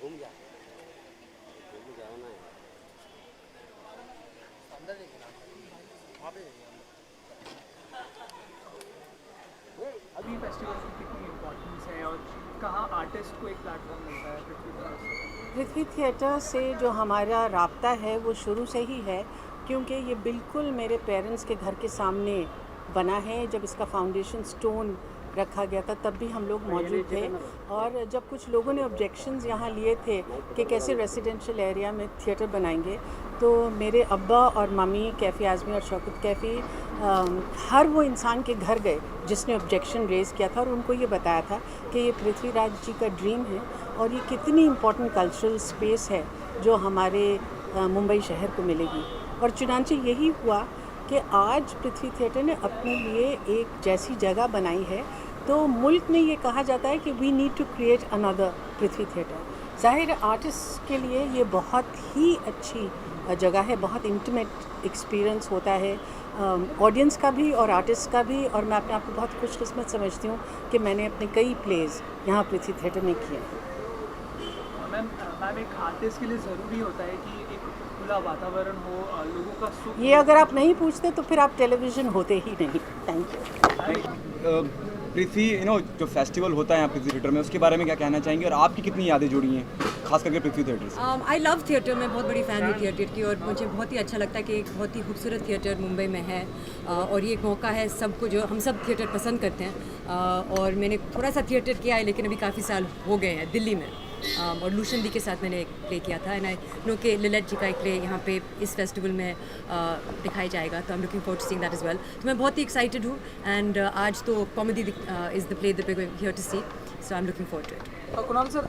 घूम जा जाओ ना अंदर देखना वहाँ पे अभी फेस्टिवल की कितनी इम्पोर्टेंस है और कहाँ आर्टिस्ट को एक प्लेटफॉर्म मिलता है पृथ्वी थिएटर से? पृथ्वी थिएटर से जो हमारा राब्ता है वो शुरू से ही है, क्योंकि ये बिल्कुल मेरे पेरेंट्स के घर के सामने बना है। जब इसका फाउंडेशन स्टोन रखा गया था तब भी हम लोग मौजूद थे, और जब कुछ लोगों ने ऑब्जेक्शंस यहाँ लिए थे कि कैसे रेजिडेंशियल एरिया में थिएटर बनाएंगे, तो मेरे अब्बा और मम्मी कैफ़ी आज़मी और शौकत कैफ़ी हर वो इंसान के घर गए जिसने ऑब्जेक्शन रेज़ किया था, और उनको ये बताया था कि ये पृथ्वीराज जी का ड्रीम है और ये कितनी इम्पोर्टेंट कल्चरल स्पेस है जो हमारे मुंबई शहर को मिलेगी। और चुनांचे यही हुआ कि आज पृथ्वी थिएटर ने अपने लिए एक जैसी जगह बनाई है, तो मुल्क में ये कहा जाता है कि we need to create another Prithvi theatre. ज़ाहिर आर्टिस्ट के लिए ये बहुत ही अच्छी जगह है, बहुत इंटीमेट एक्सपीरियंस होता है ऑडियंस का भी और आर्टिस्ट का भी, और मैं अपने आप को बहुत खुशकिस्मत समझती हूँ कि मैंने अपने कई प्लेज़ यहाँ पृथ्वी थिएटर में किए हैं। मैम एक आर्टिस्ट के लिए ज़रूरी होता है कि एक खुला वातावरण हो, लोगों का सुख। ये अगर आप नहीं पूछते तो फिर आप टेलीविज़न होते ही नहीं। Thank you. पृथ्वी जो फेस्टिवल होता है यहाँ पृथ्वी थिएटर में, उसके बारे में क्या कहना चाहेंगे और आपकी कितनी यादें जुड़ी हैं खास करके पृथ्वी थिएटर से? आई लव थिएटर, मैं बहुत बड़ी फ़ैन हूँ थिएटर की, और मुझे बहुत ही अच्छा लगता है कि एक बहुत ही खूबसूरत थिएटर मुंबई में है, और ये एक मौका है सबको, जो हम सब थिएटर पसंद करते हैं। और मैंने थोड़ा सा थिएटर किया है, लेकिन अभी काफ़ी साल हो गए हैं दिल्ली में, और लूशन दी के साथ मैंने एक प्ले किया था, एंड आई नो कि ललित जी का एक प्ले यहाँ पे इस फेस्टिवल में दिखाई जाएगा, तो I am looking forward to seeing that as well. तो मैं बहुत ही एक्साइटेड हूँ, एंड आज तो comedy is the play that we are going here to see, so I am looking forward to it. Kunal sir,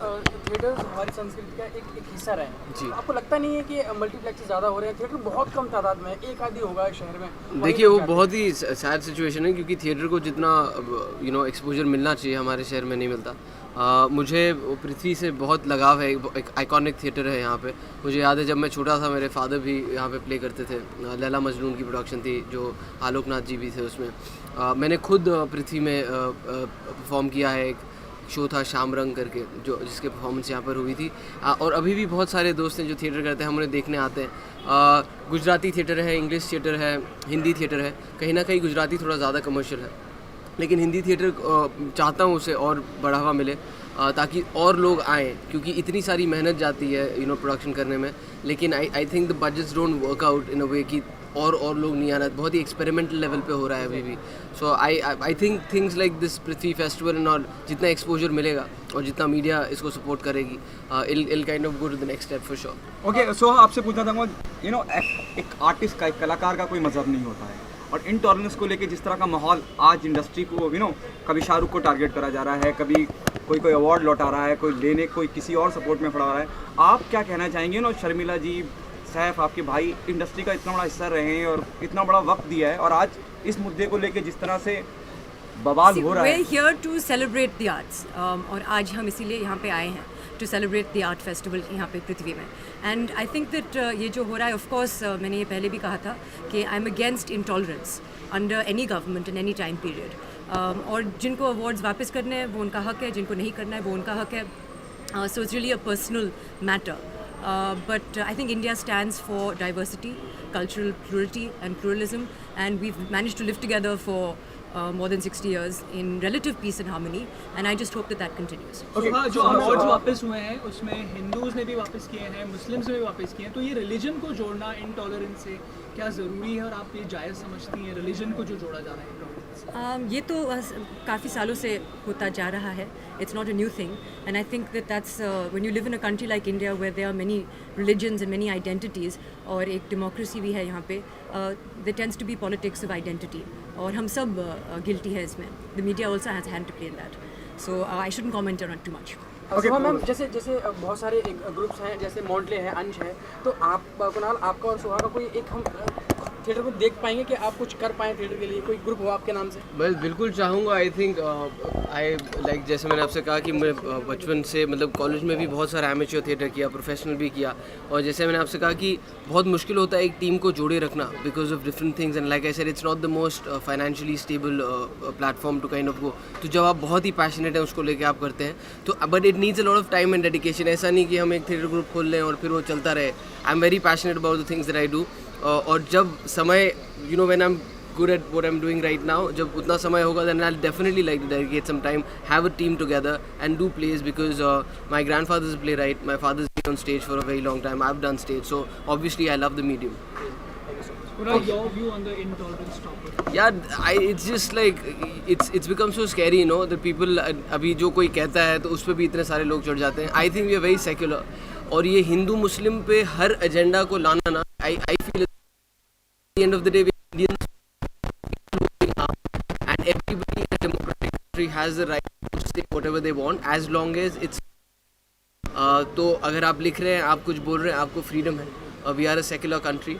theatre हमारी संस्कृति का एक हिस्सा रहे हैं जी। आपको लगता नहीं है कि मल्टीप्लेक्स ज़्यादा हो रहे हैं? थिएटर बहुत कम तादाद में, एक आधी होगा शहर में। देखिए वो बहुत ही सैड सिचुएशन है, क्योंकि थिएटर को जितना एक्सपोजर मिलना चाहिए हमारे शहर में नहीं मिलता। मुझे पृथ्वी से बहुत लगाव है, एक आइकॉनिक थिएटर है यहाँ पे। मुझे याद है जब मैं छोटा था मेरे फादर भी यहाँ पे प्ले करते थे, लैला मजनून की प्रोडक्शन थी जो आलोकनाथ जी भी थे उसमें। मैंने खुद पृथ्वी में परफॉर्म किया है, एक शो था शाम रंग करके जिसके परफॉर्मेंस यहाँ पर हुई थी। और अभी भी बहुत सारे दोस्त हैं जो थिएटर करते हैं, हम उन्हें देखने आते हैं। गुजराती थिएटर है, इंग्लिश थिएटर है, हिंदी थिएटर है। कहीं ना कहीं गुजराती थोड़ा ज़्यादा कमर्शियल है, लेकिन हिंदी थिएटर चाहता हूँ उसे और बढ़ावा मिले, ताकि और लोग आएँ, क्योंकि इतनी सारी मेहनत जाती है प्रोडक्शन करने में। लेकिन I think the budgets don't work out in a way कि और लोग नहीं आना। बहुत ही एक्सपेरिमेंटल लेवल पे हो रहा है अभी भी। So I think things like this Prithvi festival और जितना एक्सपोजर मिलेगा और जितना मीडिया इसको सपोर्ट करेगी, it'll kind of go to the next step for sure. Okay, so आपसे पूछना चाहूँगा, एक आर्टिस्ट का, एक कलाकार का कोई मजहब नहीं होता है, और इनटॉलरेंस को लेके जिस तरह का माहौल आज इंडस्ट्री को कभी शाहरुख को टारगेट करा जा रहा है, कभी कोई अवार्ड लौटा रहा है, कोई किसी और सपोर्ट में पड़ा रहा है, आप क्या कहना चाहेंगे? शर्मिला जी, सैफ, आपके भाई इंडस्ट्री का इतना बड़ा हिस्सा रहे हैं और इतना बड़ा वक्त दिया है, और आज इस मुद्दे को लेके जिस तरह से बवाल हो रहा है। We're here to celebrate the arts, और आज हम इसीलिए यहाँ पे आए हैं to celebrate the art festival यहाँ पे पृथ्वी में। And I think that ये जो हो रहा है, of course मैंने ये पहले भी कहा था कि I'm against intolerance under any government in any time period। और जिनको अवार्ड्स वापस करने हैं वो उनका हक है, जिनको नहीं करना है वो उनका हक है। So it's really a personal matter। But I think India stands for diversity, cultural plurality and pluralism, and we've managed to live together for more than 60 years in relative peace and harmony, and I just hope that that continues. Okay, जो awards वापस हुए हैं उसमें Hindus ने भी वापस किए हैं, मुस्लिम्स ने भी वापस किए हैं, तो ये रिलीजन को जोड़ना इनटॉलरेंस से क्या ज़रूरी है, और आप ये जायज़ समझती हैं रिलीजन को जो जोड़ा जा रहा है? ये तो काफ़ी सालों से होता जा रहा है। It's not a new thing, and I think that that's when you live in a country like India where there are many religions and many identities, और एक democracy भी है यहाँ पे, there tends to be politics of identity, और हम सब guilty है इसमें। The media also has a hand to play in that, so I shouldn't comment on it too much. Okay, ma'am, जैसे बहुत सारे एक ग्रुप्स हैं, जैसे मॉन्टले है, अंश है, तो आप कुणाल, आपका और सुहा का कोई एक हम थिएटर को देख पाएंगे कि आप कुछ कर पाएँ थिएटर के लिए, कोई ग्रुप हो आपके नाम से? मैं बिल्कुल चाहूँगा। आई थिंक आई लाइक जैसे मैंने आपसे कहा कि मैं बचपन से मतलब कॉलेज में भी बहुत सारा एमेच्योर थिएटर किया, प्रोफेशनल भी किया, और जैसे मैंने आपसे कहा कि बहुत मुश्किल होता है एक टीम को जोड़े रखना because of different things, and like I said it's not the most financially stable platform to kind of go. तो जब आप बहुत ही पैशनेट हैं उसको लेके आप करते हैं तो but it needs a lot of time and dedication. ऐसा नहीं कि हम एक थिएटर ग्रुप खोल लें और फिर वो चलता रहे। I am very passionate about the things that I do, और जब समय you know when I am good at what I'm doing right now, जब उतना समय होगा then I'll definitely like to dedicate some time, have a team together and do plays because my grandfather is a playwright, my father's been on stage for a very long time, I've done stage, so obviously I love the medium. What are your view on the intolerance topic? Yeah, it's just like it's become so scary, you know, the people अभी जो कोई कहता है तो उस पर भी इतने सारे लोग चढ़ जाते हैं. I think we are very secular, और ये हिंदू मुस्लिम पे हर एजेंडा को लाना ना, I feel at the end of the day we Indians and everybody in a democratic country has the right to say whatever they want as long as it's तो अगर आप लिख रहे हैं, आप कुछ बोल रहे हैं, आपको फ्रीडम है. We are a secular country.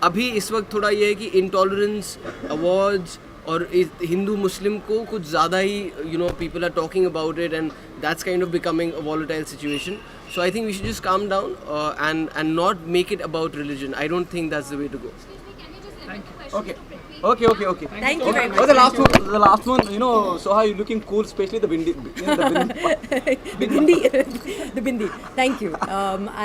अभी इस वक्त थोड़ा ये है कि इंटॉलरेंस अवार्ड्स और हिंदू मुस्लिम को कुछ ज़्यादा ही you know people are talking about it and that's kind of becoming a volatile situation. So I think we should just calm down and not make it about religion. I don't think that's the way to go. Okay. Thank you very much. Oh, the last one, you know, Soha, you're looking cool, especially the bindi. You know, The bindi. The bindi. Thank you.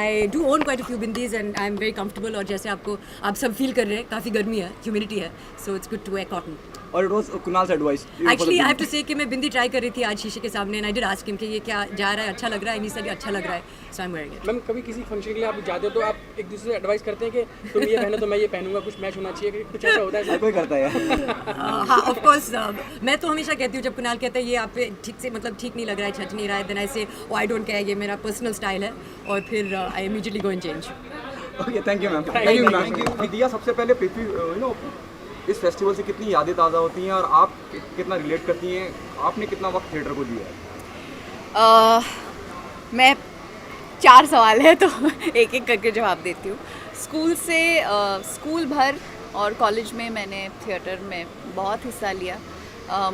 I do own quite a few bindis and I'm very comfortable. और जैसे आप सब feel कर रहे हैं, काफ़ी गर्मी है, humidity है, so it's good to wear cotton. और it was Kunal's advice. Actually, I have to say कि मैं बिंदी ट्राई कर रही थी आज शीशे के सामने and I did ask him कि ये क्या जा रहा है, अच्छा लग रहा है, and he said अच्छा लग रहा है, so I'm wearing it. Ma'am, कभी किसी फंक्शन के लिए आप जाते हो तो आप एक दूसरे से एडवाइस करते हैं कि तुम ये पहनो तो मैं ये पहनूंगा, कुछ मैच होना चाहिए, कुछ ऐसा होता है? कोई करता है यार. हाँ, of course. मैं तो हमेशा कहती हूँ जब कुणाल कहता है ये आप पे ठीक से मतलब ठीक नहीं लग रहा है, छट नहीं रहा है, then I say oh I don't care, ये मेरा पर्सनल स्टाइल है, और फिर I immediately go and change. Okay, thank you, ma'am. Thank you, ma'am. दिया, सबसे पहले पृथ्वी, you know, इस फेस्टिवल से कितनी यादें ताज़ा होती हैं और आप कितना रिलेट करती हैं? आपने कितना वक्त थिएटर को दिया है? मैं 4 सवाल है तो एक एक करके जवाब देती हूँ. स्कूल भर और कॉलेज में मैंने थिएटर में बहुत हिस्सा लिया.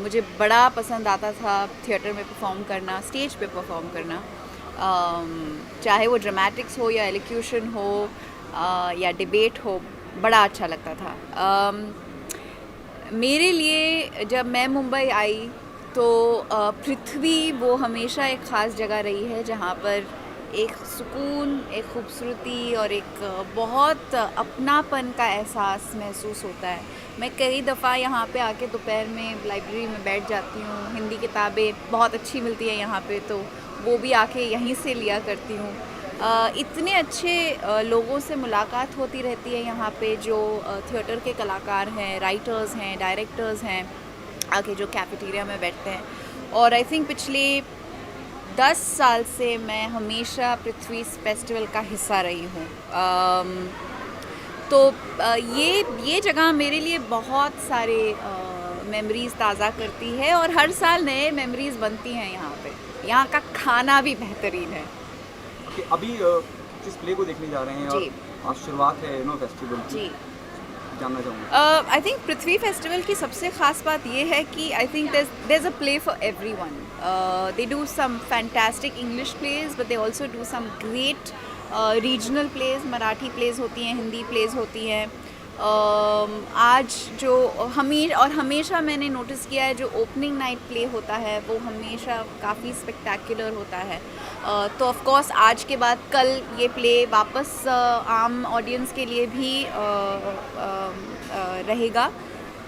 मुझे बड़ा पसंद आता था थिएटर में परफॉर्म करना, स्टेज पे परफॉर्म करना, चाहे वो ड्रामेटिक्स हो या एलोक्यूशन हो या डिबेट हो, बड़ा अच्छा लगता था. मेरे लिए जब मैं मुंबई आई तो पृथ्वी वो हमेशा एक ख़ास जगह रही है जहाँ पर एक सुकून, एक खूबसूरती और एक बहुत अपनापन का एहसास महसूस होता है. मैं कई दफ़ा यहाँ पे आके दोपहर में लाइब्रेरी में बैठ जाती हूँ. हिंदी किताबें बहुत अच्छी मिलती हैं यहाँ पे, तो वो भी आके यहीं से लिया करती हूँ. इतने अच्छे लोगों से मुलाकात होती रहती है यहाँ पे, जो थिएटर के कलाकार हैं, राइटर्स हैं, डायरेक्टर्स हैं, आके जो कैफेटेरिया में बैठते हैं. और आई थिंक पिछले 10 साल से मैं हमेशा पृथ्वी फेस्टिवल का हिस्सा रही हूँ. तो ये जगह मेरे लिए बहुत सारे मेमोरीज़ ताज़ा करती है और हर साल नए मेमोरीज़ बनती हैं यहाँ पे. यहाँ का खाना भी बेहतरीन है. अभी जिस प्ले को देखने जा रहे हैं और आज शुरुआत है नो फेस्टिवल की, जानना चाहूँगा. आई थिंक पृथ्वी फेस्टिवल की सबसे ख़ास बात ये है कि I think there is a play for everyone. They do some fantastic English plays but they also do some great regional plays. Marathi plays होती हैं, हिंदी प्लेज होती हैं. आज जो हमेशा मैंने नोटिस किया है जो ओपनिंग नाइट प्ले होता है वो हमेशा काफ़ी स्पेक्टेकुलर होता है. तो ऑफ कोर्स आज के बाद कल ये प्ले वापस आम ऑडियंस के लिए भी रहेगा.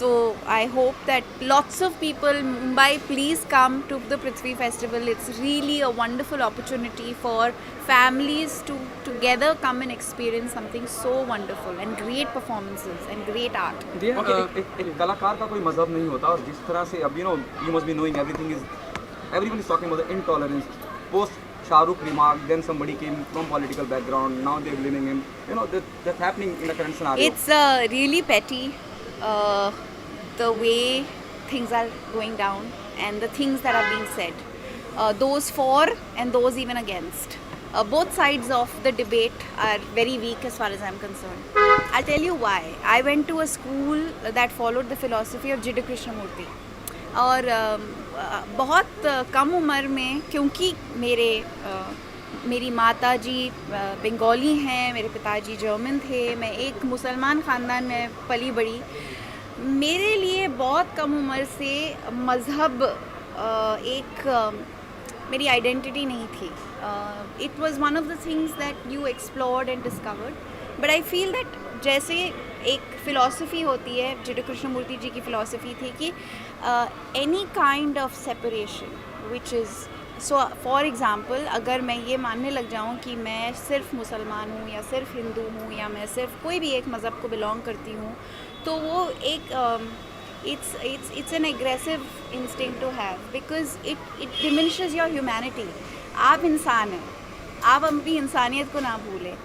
तो I hope that lots of people Mumbai please come to the Prithvi festival. It's really a wonderful opportunity for families to together come and experience something so wonderful and great performances and great art. एक कलाकार का कोई मजहब नहीं होता, और जिस तरह से अब you must be knowing everyone is talking about the intolerance post Shahrukh remark, then somebody came from political background, now they're blaming him, that's happening in the current scenario. It's really petty the way things are going down and the things that are being said, those for and those even against. Both sides of the debate are very weak as far as I'm concerned. I'll tell you why. I went to a school that followed the philosophy of Jiddu Krishnamurti. और बहुत कम उम्र में, क्योंकि मेरी माता जी बंगाली हैं, मेरे पिताजी जर्मन थे, मैं एक मुसलमान ख़ानदान में पली बड़ी, मेरे लिए बहुत कम उम्र से मज़हब मेरी आइडेंटिटी नहीं थी. It was one of the things that you explored and discovered. But I feel that जैसे एक फ़िलॉसफी होती है, जिड्डू कृष्णमूर्ति जी की फ़िलॉसफी थी कि any kind of separation which is so, for example अगर मैं ये मानने लग जाऊँ कि मैं सिर्फ मुसलमान हूँ या सिर्फ हिंदू हूँ या मैं सिर्फ कोई भी एक मज़हब को बिलोंग करती हूँ, तो वो एक it's an aggressive instinct to have, because it diminishes your humanity. आप इंसान हैं, आप अपनी इंसानियत को ना भूलें.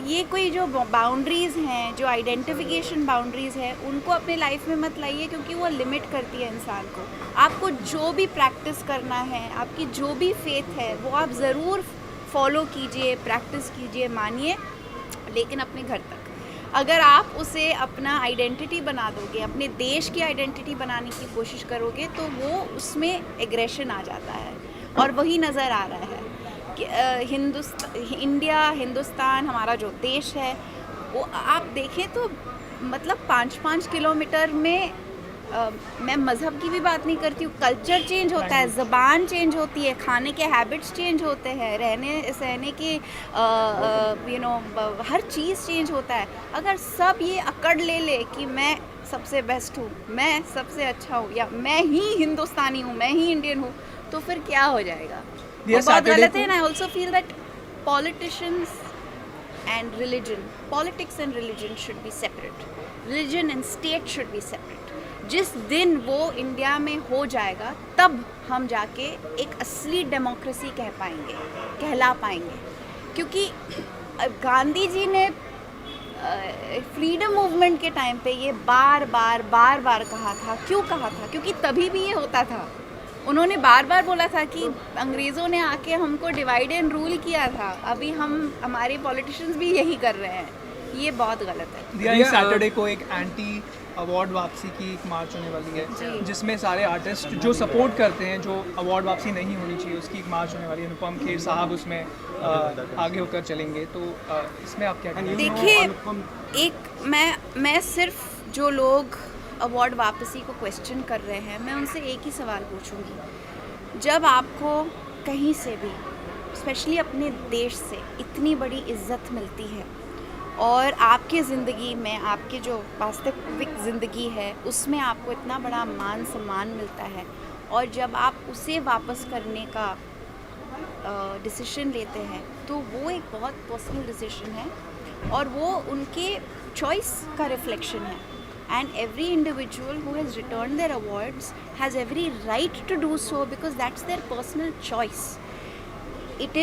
ये कोई जो बाउंड्रीज़ हैं, जो आइडेंटिफिकेशन बाउंड्रीज़ हैं, उनको अपने लाइफ में मत लाइए, क्योंकि वो लिमिट करती है इंसान को. आपको जो भी प्रैक्टिस करना है, आपकी जो भी फेथ है, वो आप ज़रूर फॉलो कीजिए, प्रैक्टिस कीजिए, मानिए, लेकिन अपने घर तक. अगर आप उसे अपना आइडेंटिटी बना दोगे, अपने देश की आइडेंटिटी बनाने की कोशिश करोगे, तो वो उसमें एग्रेशन आ जाता है. और वही नज़र आ रहा है कि हिंदुस्तान हमारा जो देश है, वो आप देखें तो मतलब 5-5 किलोमीटर में, मैं मज़हब की भी बात नहीं करती हूँ, कल्चर चेंज होता है, ज़बान चेंज होती है, खाने के हैबिट्स चेंज होते हैं, रहने सहने के हर चीज़ चेंज होता है. अगर सब ये अकड़ ले कि मैं सबसे बेस्ट हूँ, मैं सबसे अच्छा हूँ, या मैं ही हिंदुस्तानी हूँ, मैं ही इंडियन हूँ, तो फिर क्या हो जाएगा? और बहुत गलत है. And I also feel that politicians and religion, politics and religion should be separate. Religion and state should be separate. जिस दिन वो इंडिया में हो जाएगा, तब हम जाके एक असली डेमोक्रेसी कहला पाएंगे. क्योंकि गांधी जी ने फ्रीडम मूवमेंट के टाइम पे ये बार बार कहा था. क्यों कहा था? क्योंकि तभी भी ये होता था. उन्होंने बार बार बोला था कि अंग्रेज़ों ने आके हमको डिवाइड एंड रूल किया था. अभी हमारे पॉलिटिशियंस भी यही कर रहे हैं. ये बहुत गलत है. सैटरडे को एक एंटी अवार्ड वापसी की एक मार्च होने वाली है, जिसमें सारे आर्टिस्ट जो सपोर्ट करते हैं, जो अवार्ड वापसी नहीं होनी चाहिए, उसकी एक मार्च होने वाली है. अनुपम खेर साहब उसमें आगे होकर चलेंगे, तो इसमें आप क्या कहेंगे? देखिए, मैं सिर्फ जो लोग अवार्ड वापसी को क्वेश्चन कर रहे हैं, मैं उनसे एक ही सवाल पूछूंगी. जब आपको कहीं से भी, स्पेशली अपने देश से, इतनी बड़ी इज्जत मिलती है, और आपके ज़िंदगी में, आपके जो वास्तविक ज़िंदगी है, उसमें आपको इतना बड़ा मान सम्मान मिलता है, और जब आप उसे वापस करने का डिसीजन लेते हैं, तो वो एक बहुत पर्सनल डिसीजन है, और वो उनके चॉइस का रिफ्लेक्शन है. And every individual who has returned their awards has every right to do so, because that's their personal choice. It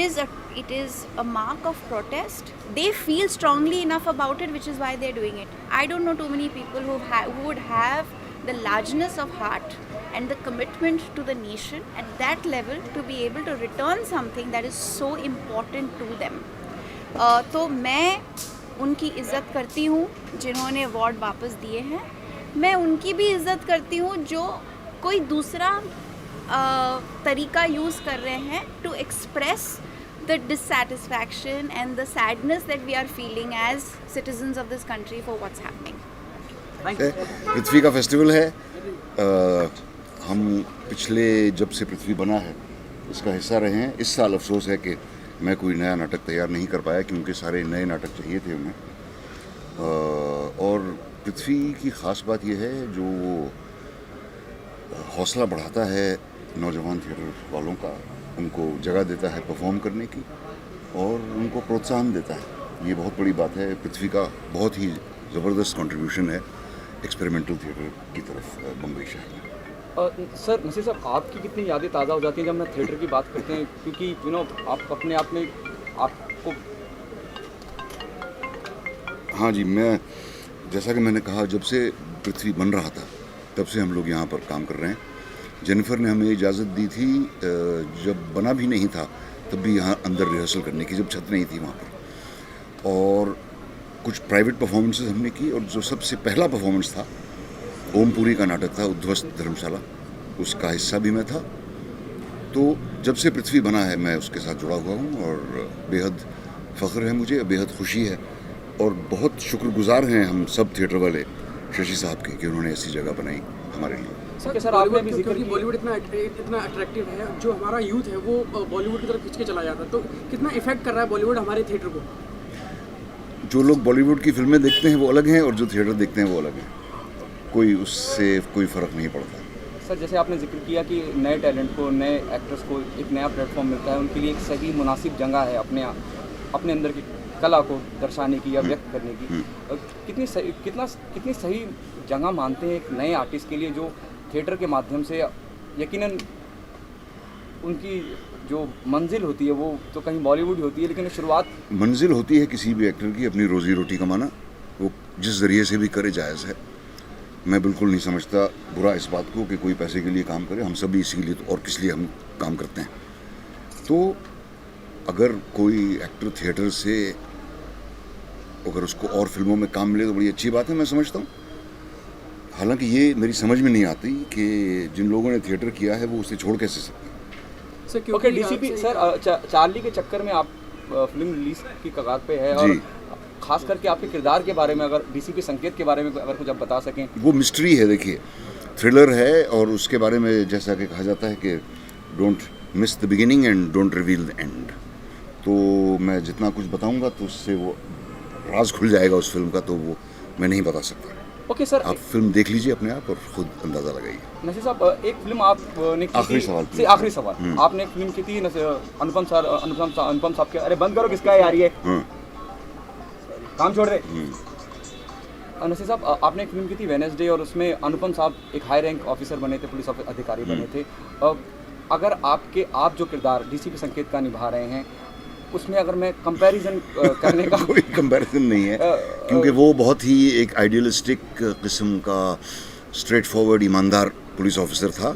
is a mark of protest. They feel strongly enough about it, which is why they're doing it. I don't know too many people who would have the largeness of heart and the commitment to the nation at that level to be able to return something that is so important to them. तो मैं उनकी इज़्ज़त करती हूँ जिन्होंने award वापस दिए हैं. मैं उनकी भी इज़्ज़त करती हूँ जो कोई दूसरा तरीका यूज़ कर रहे हैं to express the dissatisfaction and the sadness that we are feeling as citizens of this country for what's happening. Prithvi का फेस्टिवल है. हम पिछले जब से पृथ्वी बना है इसका हिस्सा रहे हैं. इस साल अफसोस है कि मैं कोई नया नाटक तैयार नहीं कर पाया, क्योंकि सारे नए नाटक चाहिए थे उन्हें. और पृथ्वी की ख़ास बात यह है, जो हौसला बढ़ाता है नौजवान थिएटर वालों का, उनको जगह देता है परफॉर्म करने की, और उनको प्रोत्साहन देता है. ये बहुत बड़ी बात है. पृथ्वी का बहुत ही ज़बरदस्त कंट्रीब्यूशन है एक्सपेरिमेंटल थिएटर की तरफ बम्बई शहर में. सर नसीर साहब, आपकी कितनी यादें ताज़ा हो जाती हैं जब मैं थिएटर की बात करते हैं, क्योंकि आप अपने आप में आपको. हाँ जी, मैं जैसा कि मैंने कहा, जब से पृथ्वी बन रहा था तब से हम लोग यहाँ पर काम कर रहे हैं. जेनिफर ने हमें इजाज़त दी थी जब बना भी नहीं था, तब भी यहाँ अंदर रिहर्सल करने की, जब छत नहीं थी वहाँ पर. और कुछ प्राइवेट परफॉर्मेंसेस हमने की, और जो सबसे पहला परफॉर्मेंस था ओमपुरी का नाटक था उद्ध्वस्त धर्मशाला, उसका हिस्सा भी मैं था। तो जब से पृथ्वी बना है मैं उसके साथ जुड़ा हुआ हूँ, और बेहद फ़ख्र है मुझे, बेहद खुशी है, और बहुत शुक्रगुजार हैं हम सब थिएटर वाले शशि साहब के कि उन्होंने ऐसी जगह बनाई हमारे लिए। सर आपने भी जिक्र किया बॉलीवुड इतना अट्रैक्टिव है, जो हमारा यूथ है वो बॉलीवुड की तरफ खिंच के चला जाता है, तो कितना इफेक्ट कर रहा है बॉलीवुड हमारे थिएटर को? जो लोग बॉलीवुड की फिल्में देखते हैं वो अलग हैं, और जो थिएटर देखते हैं वो अलग हैं, कोई उससे कोई फ़र्क नहीं पड़ता। सर जैसे आपने जिक्र किया कि नए टैलेंट को, नए एक्टर्स को एक नया प्लेटफॉर्म मिलता है, उनके लिए एक सही मुनासिब जगह है अपने अंदर की कला को दर्शाने की या व्यक्त करने की। कितनी सही जगह मानते हैं एक नए आर्टिस्ट के लिए, जो थिएटर के माध्यम से यकीनन उनकी जो मंजिल होती है वो तो कहीं बॉलीवुड ही होती है, लेकिन शुरुआत मंजिल होती है किसी भी एक्टर की अपनी रोज़ी रोटी कमाना, वो जिस ज़रिए से भी करे जायज़ है। मैं बिल्कुल नहीं समझता बुरा इस बात को कि कोई पैसे के लिए काम करे, हम सभी इसीलिए और किस लिए हम काम करते हैं। तो अगर कोई एक्टर थिएटर से अगर उसको और फिल्मों में काम मिले तो बड़ी अच्छी बात है, मैं समझता हूँ। हालांकि ये मेरी समझ में नहीं आती कि जिन लोगों ने थिएटर किया है वो उसे छोड़ कैसे सकते हैं। ओके डीसीपी सर, चार्ली के चक्कर में आप फिल्म रिलीज की कगार पे है, और खास करके आपके किरदार के बारे में, अगर डीसीपी संकेत के बारे में अगर कुछ आप बता सकें। वो मिस्ट्री है, देखिए थ्रिलर है, और उसके बारे में जैसा कि कहा जाता है कि don't miss the beginning and don't reveal the end. तो मैं जितना कुछ बताऊंगा तो उससे वो राज खुल जाएगा उस फिल्म का, तो वो मैं नहीं बता सकता। ओके सर, आप फिल्म देख लीजिए अपने आप और खुद अंदाज़ा लगाइए। नसीर साहब, एक फिल्म आपने की आखिरी थी, आखिरी सवाल आपने एक फिल्म की थी अनुपम साहब के, अरे बंद करो किसका है यार ये काम छोड़ दे। नसीर साहब, आपने एक फिल्म की थी वेडनेसडे, और उसमें अनुपम साहब एक हाई रैंक ऑफिसर बने थे, पुलिस अधिकारी बने थे। अगर आप जो किरदार डीसीपी संकेत का निभा रहे हैं, उसमें अगर मैं कंपैरिजन करने का कोई कंपैरिजन नहीं है, क्योंकि वो बहुत ही एक आइडियलिस्टिक किस्म का स्ट्रेट फॉरवर्ड ईमानदार पुलिस ऑफिसर था,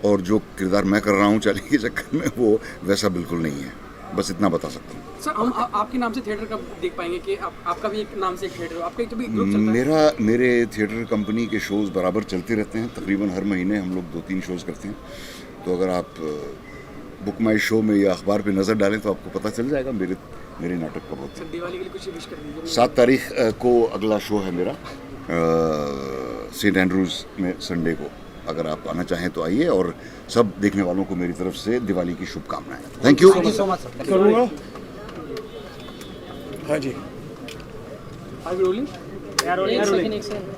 और जो किरदार मैं कर रहा हूँ चार्ली के चक्कर में वो वैसा बिल्कुल नहीं है। बस इतना बता सकता हूँ। सर, हम आपके नाम से थिएटर कब देख पाएंगे कि आपका भी एक नाम से एक थिएटर, आपका एक ग्रुप चलता है? मेरे थिएटर कंपनी के शोज़ बराबर चलते रहते हैं, तकरीबन हर महीने हम लोग 2-3 शोज़ करते हैं। तो अगर आप बुक माई शो में या अखबार पे नज़र डालें तो आपको पता चल जाएगा मेरे नाटक कब होते हैं। दिवाली के लिए कुछ विश कर दीजिए। 7 तारीख को अगला शो है मेरा सेंट एंड्रूज में संडे को। अगर आप आना चाहें तो आइए, और सब देखने वालों को मेरी तरफ से दिवाली की शुभकामनाएं। Thank you so much sir. करूँगा। हाँ जी। Are we rolling?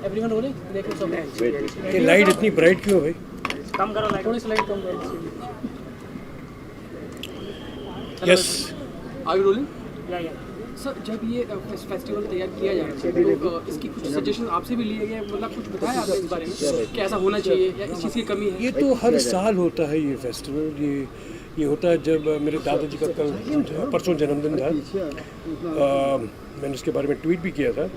Everyone rolling? देखो सब। ये लाइट इतनी ब्राइट क्यों है भाई? कम करो लाइट, थोड़ी सी लाइट कम करो। Yes. Are we rolling? Yeah sir, जब ये फेस्टिवल तैयार किया जा रहा है तो इसकी कुछ सजेशन आपसे भी लिए गए, मतलब कुछ बताया आपने इस बारे में कि ऐसा होना चाहिए या इस चीज़ की कमी है? ये तो हर साल होता है ये फेस्टिवल। ये होता है जब मेरे दादाजी का कल परसों जन्मदिन था, मैंने उसके बारे में ट्वीट भी किया था।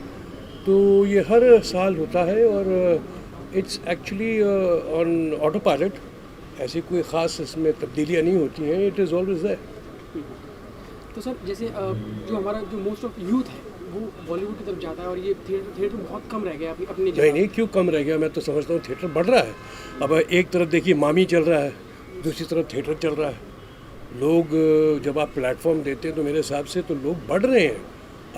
तो ये हर साल होता है, और it's actually on auto pilot. ऐसी कोई ख़ास इसमें तब्दीलियाँ नहीं होती हैं, इट इज़ ऑलवेज देयर। तो सर, जैसे जो हमारा जो मोस्ट ऑफ यूथ है वो बॉलीवुड की तरफ जाता है, और ये थिएटर बहुत कम रह गया अपनी जगह। नहीं, क्यों कम रह गया? मैं तो समझता हूँ थिएटर बढ़ रहा है। अब एक तरफ देखिए मामी चल रहा है, दूसरी तरफ थिएटर चल रहा है। लोग जब आप प्लेटफॉर्म देते हैं तो मेरे हिसाब से तो लोग बढ़ रहे हैं।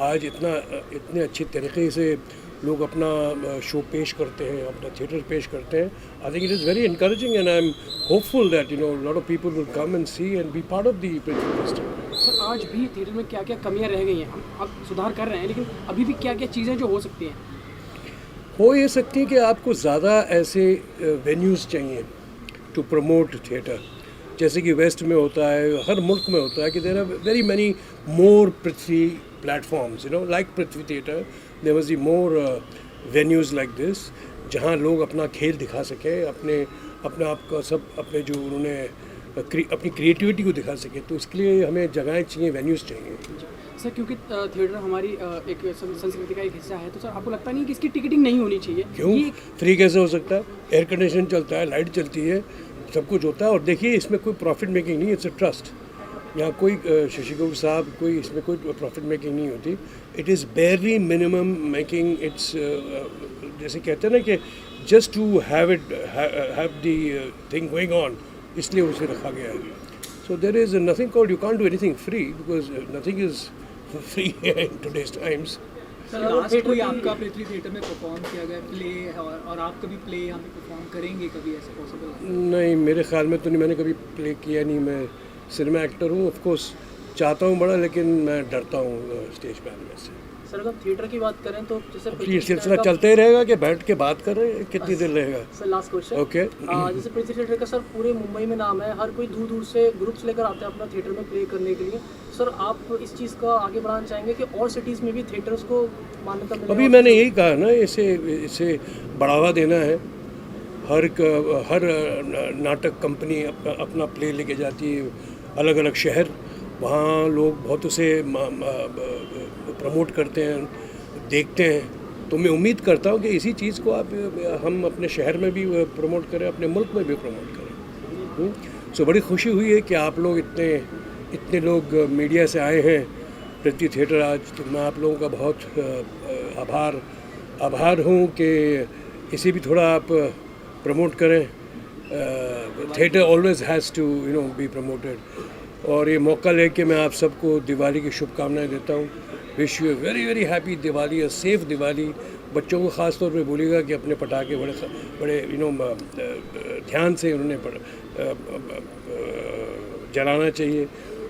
आज इतने अच्छे तरीके से लोग अपना शो पेश करते हैं, अपना थिएटर पेश करते हैं। I think it is very encouraging, and I am hopeful that lot of people will come and see and be part of the festival. Sir, आज भी थिएटर में क्या क्या कमियां रह गई हैं? हम अब सुधार कर रहे हैं, लेकिन अभी भी क्या क्या चीज़ें जो हो सकती हैं? हो ये सकती है कि आपको ज़्यादा ऐसे वेन्यूज़ चाहिए टू प्रमोट थिएटर, जैसे कि वेस्ट में होता है, हर मुल्क में होता है कि there are very many more Prithvi platforms, like Prithvi theatre. There must be more venues like this, जहाँ लोग अपना खेल दिखा सकें, अपने आप का सब अपने जो उन्होंने अपनी क्रिएटिविटी को दिखा सके। तो इसके लिए हमें जगहें चाहिए, वेन्यूज़ चाहिए। सर, क्योंकि थिएटर हमारी एक संस्कृति का एक हिस्सा है, तो सर आपको लगता नहीं कि इसकी टिकटिंग नहीं होनी चाहिए? क्यों? फ्री कैसे हो सकता है? एयर कंडीशन चलता है, लाइट चलती है, सब कुछ होता है। और देखिए, इसमें कोई प्रॉफिट मेकिंग नहीं, इट्स अ ट्रस्ट। यहाँ कोई शशि कपूर साहब कोई इसमें कोई प्रॉफिट मेकिंग नहीं होती. It is barely minimum making. It's जैसे कहते हैं ना कि just to have the thing going on, इसलिए उसे रखा गया है. So there is nothing called, you can't do anything free because nothing is free in today's times. Sir last कोई आपका पृथ्वी थिएटर में परफॉर्म किया गया प्ले और आप कभी प्ले यहाँ पे परफॉर्म करेंगे कभी, ऐसा पॉसिबल? नहीं, मेरे ख्याल में तो नहीं, मैंने कभी प्ले किया नहीं. मैं सिनेमा एक्टर हूँ, ऑफ कोर्स चाहता हूँ बड़ा, लेकिन मैं डरता हूँ स्टेज पे आने से. सर अगर थिएटर की बात करें तो जैसे ये सिलसिला चलते ही रहेगा कि बैठ के बात कर रहे हैं, कितनी देर रहेगा? Sir last question. ओके. जैसे पृथ्वी थिएटर का सर पूरे मुंबई में नाम है, हर कोई दूर दूर से ग्रुप्स लेकर आते हैं अपना थिएटर में प्ले करने के लिए. सर आप इस चीज़ का आगे बढ़ाना चाहेंगे कि और सिटीज़ में भी थिएटर्स को मान्यता मिले? अभी मैंने यही कहा ना, इसे बढ़ावा देना है. हर नाटक कंपनी अपना प्ले लेके जाती है अलग अलग शहर, वहाँ लोग बहुत उसे प्रमोट करते हैं, देखते हैं. तो मैं उम्मीद करता हूँ कि इसी चीज़ को हम अपने शहर में भी प्रमोट करें, अपने मुल्क में भी प्रमोट करें. सो बड़ी खुशी हुई है कि आप लोग इतने लोग मीडिया से आए हैं पृथ्वी थिएटर आज. तो मैं आप लोगों का बहुत आभार हूँ कि इसे भी थोड़ा आप प्रमोट करें. Theatre always has to be promoted. और ये मौका लेके मैं आप सबको दिवाली की शुभकामनाएं देता हूँ. Wish you very very happy Diwali, a safe Diwali. बच्चों को ख़ास तौर पे बोलिएगा कि अपने पटाखे बड़े ध्यान से उन्होंने जलाना चाहिए.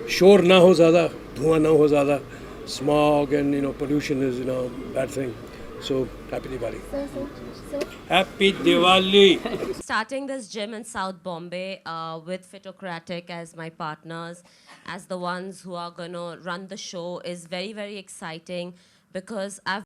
शोर ना हो ज़्यादा, धुआं ना हो ज़्यादा. Smog and pollution is bad thing. So happy Diwali. Happy Diwali. Starting this gym in South Bombay with Fitocratic as my partners, as the ones who are going to run the show is very, very exciting because I've